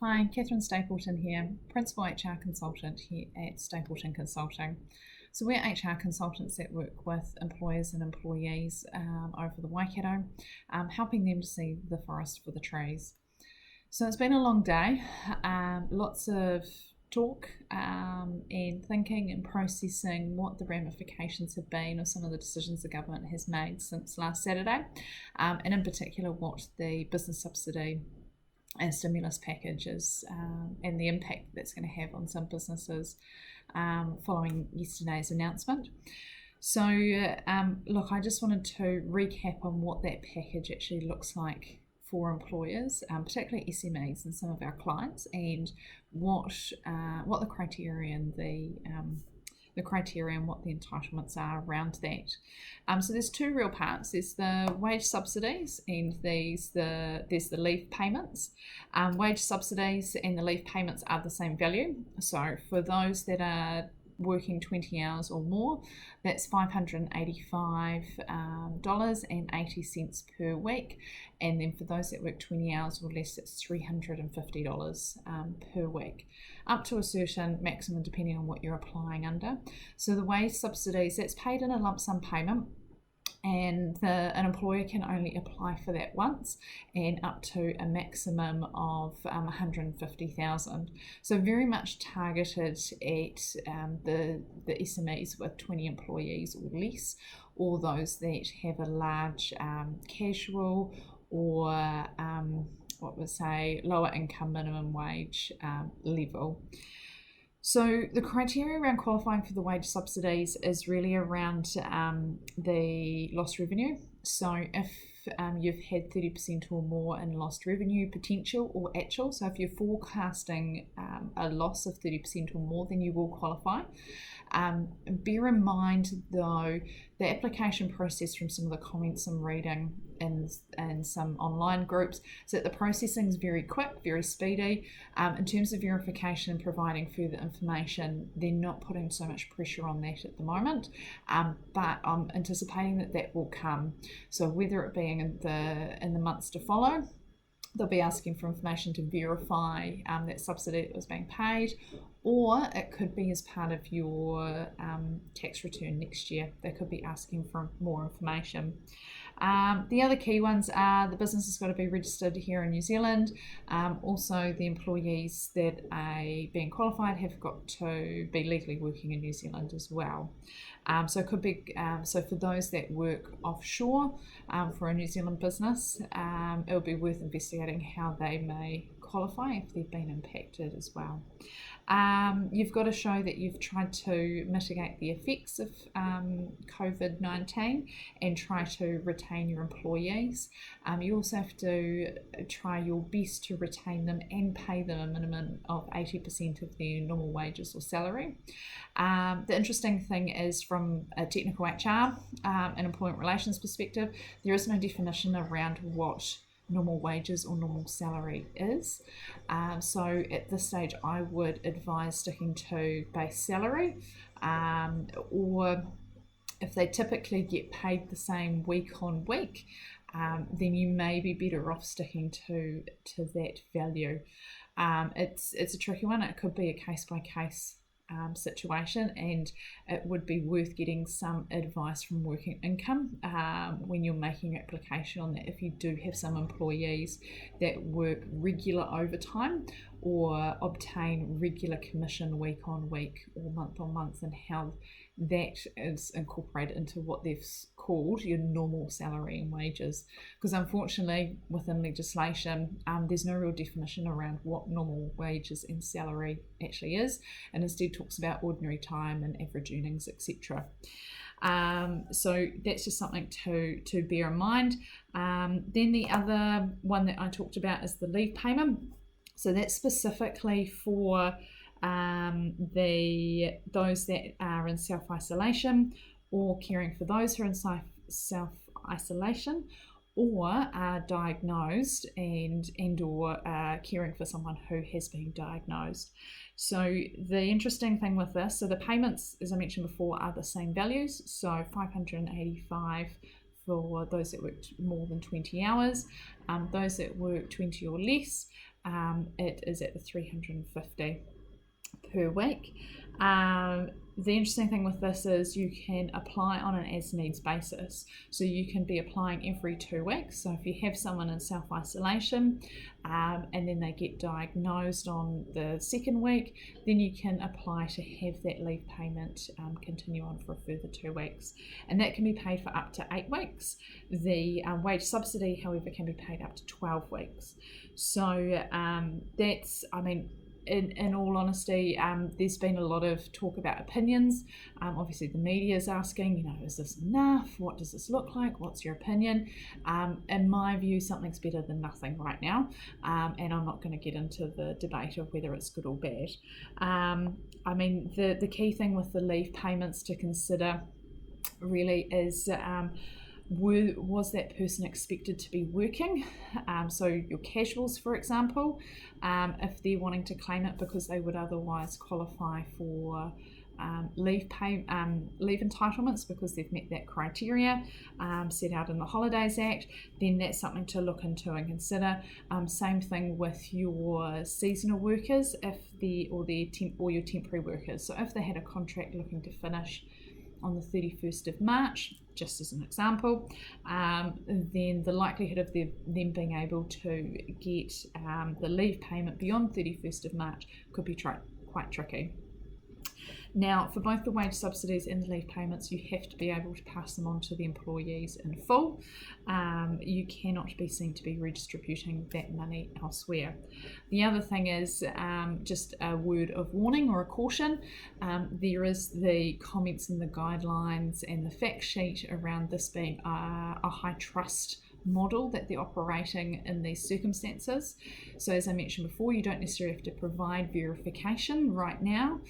Hi, Catherine Stapleton here, Principal HR Consultant here at Stapleton Consulting. So we're HR consultants that work with employers and employees over the Waikato, helping them to see the forest for the trees. So it's been a long day, lots of talk and thinking and processing what the ramifications have been of some of the decisions the government has made since last Saturday, and in particular what the business subsidy and stimulus packages and the impact that's going to have on some businesses following yesterday's announcement. So look, I just wanted to recap on what that package actually looks like for employers, particularly SMEs and some of our clients, and what the criteria and the criteria and what the entitlements are around that. So there's two real parts. There's the wage subsidies and there's the leave payments. Wage subsidies and the leave payments are the same value. So for those that are working 20 hours or more, that's $585.80 per week, and then for those that work 20 hours or less, it's $350 per week, up to a certain maximum depending on what you're applying under. So the wage subsidies, that's paid in a lump sum payment, and an employer can only apply for that once and up to a maximum of $150,000. So very much targeted at the SMEs with 20 employees or less, or those that have a large casual or lower income minimum wage level. So the criteria around qualifying for the wage subsidies is really around the lost revenue. So if you've had 30% or more in lost revenue potential or actual, so if you're forecasting a loss of 30% or more, then you will qualify. Bear in mind though, the application process, from some of the comments I'm reading in some online groups, is that the processing is very quick, very speedy. In terms of verification and providing further information, they're not putting so much pressure on that at the moment, but I'm anticipating that will come. So whether it be in the months to follow, they'll be asking for information to verify that subsidy that was being paid, or it could be as part of your tax return next year. They could be asking for more information. The other key ones are the business has got to be registered here in New Zealand. Also, the employees that are being qualified have got to be legally working in New Zealand as well. So it could be so for those that work offshore for a New Zealand business, it'll be worth investigating how they may qualify if they've been impacted as well. You've got to show that you've tried to mitigate the effects of COVID-19 and try to retain your employees. You also have to try your best to retain them and pay them a minimum of 80% of their normal wages or salary. The interesting thing is, from a technical HR and employment relations perspective, there is no definition around what normal wages or normal salary is. So at this stage I would advise sticking to base salary, or if they typically get paid the same week on week, then you may be better off sticking to that value. It's a tricky one. It could be a case by case situation, and it would be worth getting some advice from Working Income when you're making your application on that, if you do have some employees that work regular overtime or obtain regular commission week on week or month on month, and how that is incorporated into what they've called your normal salary and wages. Because unfortunately within legislation there's no real definition around what normal wages and salary actually is, and instead talks about ordinary time and average earnings, etc. So that's just something to bear in mind. Then the other one that I talked about is the leave payment. So that's specifically for those that are in self-isolation or caring for those who are in self-isolation, or are diagnosed and or caring for someone who has been diagnosed. So the interesting thing with this, so the payments, as I mentioned before, are the same values. So $585 for those that worked more than 20 hours. Those that work 20 or less, it is at the 350 per week. The interesting thing with this is you can apply on an as needs basis. So you can be applying every 2 weeks. So if you have someone in self-isolation and then they get diagnosed on the 2nd week, then you can apply to have that leave payment continue on for a further 2 weeks. And that can be paid for up to 8 weeks. The wage subsidy, however, can be paid up to 12 weeks. So that's, I mean, in all honesty, there's been a lot of talk about opinions. Obviously, the media is asking, is this enough? What does this look like? What's your opinion? In my view, something's better than nothing right now, and I'm not going to get into the debate of whether it's good or bad. I mean, the key thing with the leave payments to consider really is was that person expected to be working? So your casuals, for example, if they're wanting to claim it because they would otherwise qualify for leave entitlements because they've met that criteria set out in the Holidays Act, then that's something to look into and consider. Same thing with your seasonal workers, or your temporary workers. So if they had a contract looking to finish on the 31st of March, just as an example, then the likelihood of them being able to get the leave payment beyond 31st of March could be quite tricky. Now, for both the wage subsidies and the leave payments, you have to be able to pass them on to the employees in full. You cannot be seen to be redistributing that money elsewhere. The other thing is just a word of warning or a caution. There is the comments and the guidelines and the fact sheet around this being a high trust model that they're operating in these circumstances. So as I mentioned before, you don't necessarily have to provide verification right now,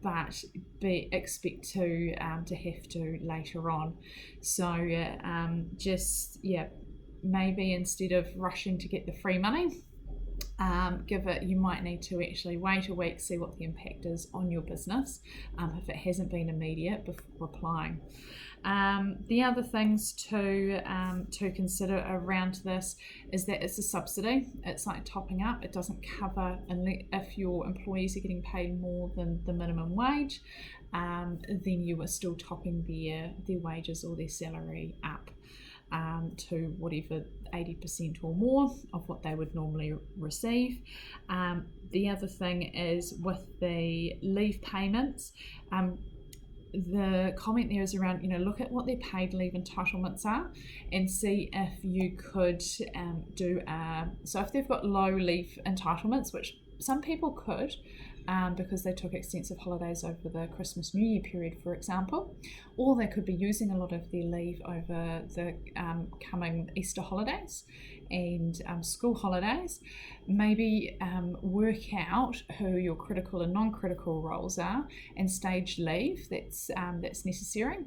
but expect to have to later on. So maybe instead of rushing to get the free money, you might need to actually wait a week, see what the impact is on your business if it hasn't been immediate before applying. The other things to consider around this is that it's a subsidy. It's like topping up. It doesn't cover if your employees are getting paid more than the minimum wage, then you are still topping their wages or their salary up to whatever 80% or more of what they would normally receive. The other thing is with the leave payments, the comment there is around, look at what their paid leave entitlements are and see if you could so if they've got low leave entitlements, which some people could, because they took extensive holidays over the Christmas New Year period, for example, or they could be using a lot of their leave over the coming Easter holidays and school holidays. Maybe work out who your critical and non-critical roles are and stage leave that's necessary.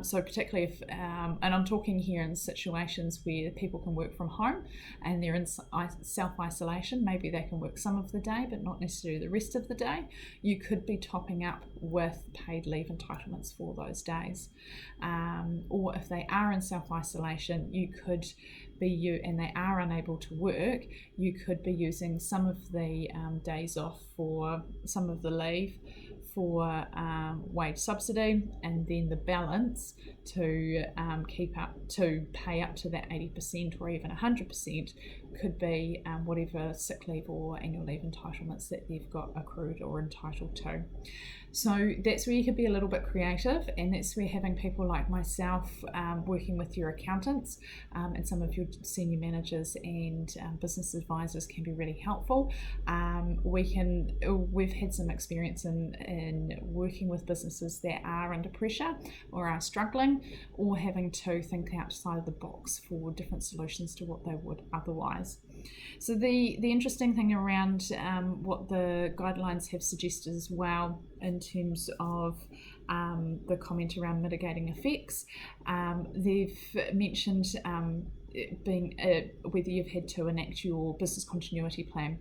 So particularly if, and I'm talking here in situations where people can work from home and they're in self-isolation, maybe they can work some of the day but not necessarily the rest of the day, you could be topping up with paid leave entitlements for those days. Or if they are in self-isolation, you could be and they are unable to work, you could be using some of the days off for some of the leave for wage subsidy, and then the balance to pay up to that 80% or even 100% could be whatever sick leave or annual leave entitlements that they've got accrued or entitled to. So that's where you could be a little bit creative, and that's where having people like myself working with your accountants and some of your senior managers and business advisors can be really helpful. We've had some experience in working with businesses that are under pressure or are struggling or having to think outside of the box for different solutions to what they would otherwise. So the interesting thing around what the guidelines have suggested as well in terms of the comment around mitigating effects, they've mentioned being whether you've had to enact your business continuity plan.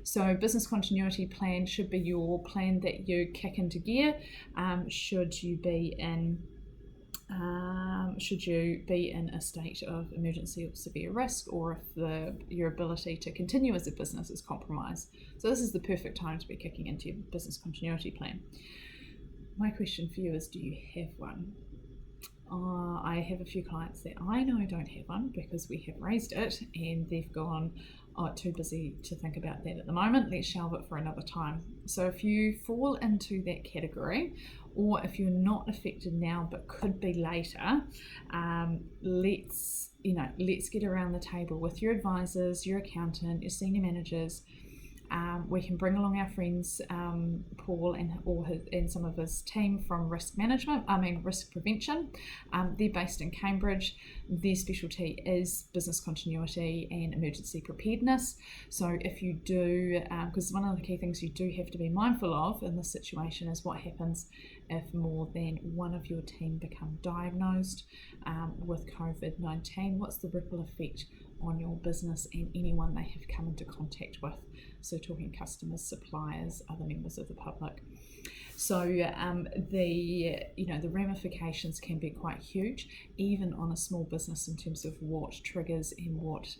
So business continuity plan should be your plan that you kick into gear should you be in should you be in a state of emergency or severe risk, or if your ability to continue as a business is compromised. So this is the perfect time to be kicking into your business continuity plan. My question for you is, do you have one? I have a few clients that I know don't have one because we have raised it and they've gone, too busy to think about that at the moment, let's shelve it for another time. So if you fall into that category, or if you're not affected now but could be later, let's get around the table with your advisors, your accountant, your senior managers. We can bring along our friends, Paul and some of his team from risk prevention. They're based in Cambridge. Their specialty is business continuity and emergency preparedness. So if you do, because one of the key things you do have to be mindful of in this situation is what happens if more than one of your team become diagnosed with COVID-19. What's the ripple effect on your business and anyone they have come into contact with? So talking customers, suppliers, other members of the public. So the ramifications can be quite huge, even on a small business, in terms of what triggers and what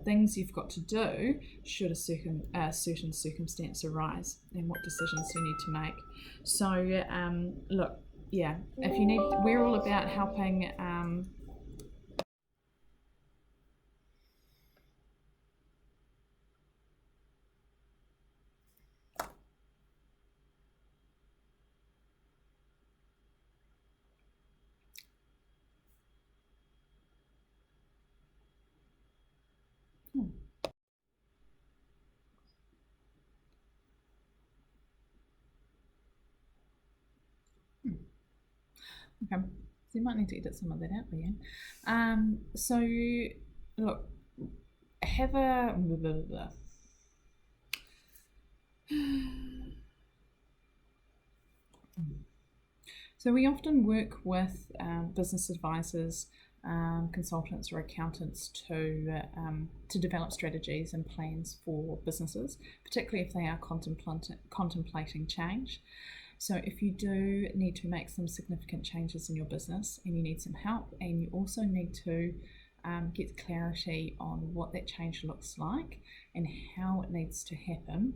things you've got to do should a certain circumstance arise, and what decisions you need to make. So look, yeah, if you need, we're all about helping. Okay, so you might need to edit some of that out, Leanne. So look, have a So we often work with business advisors, consultants or accountants to develop strategies and plans for businesses, particularly if they are contemplating change. So if you do need to make some significant changes in your business and you need some help, and you also need to get clarity on what that change looks like and how it needs to happen,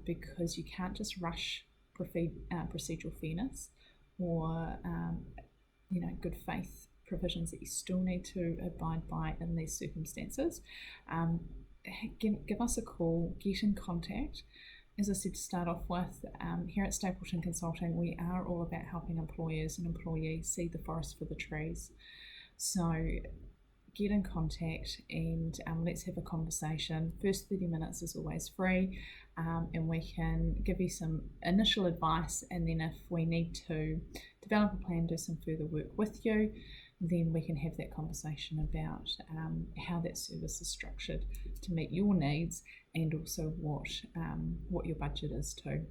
because you can't just rush procedural fairness or good faith provisions that you still need to abide by in these circumstances. Give us a call, get in contact. As I said to start off with, here at Stapleton Consulting, we are all about helping employers and employees see the forest for the trees. So get in contact and let's have a conversation. First 30 minutes is always free, and we can give you some initial advice, and then if we need to develop a plan, do some further work with you, then we can have that conversation about how that service is structured to meet your needs, and also what your budget is too.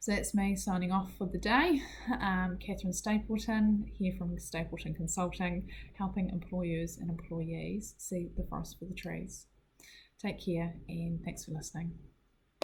So that's me signing off for the day. Catherine Stapleton here from Stapleton Consulting, helping employers and employees see the forest for the trees. Take care, and thanks for listening.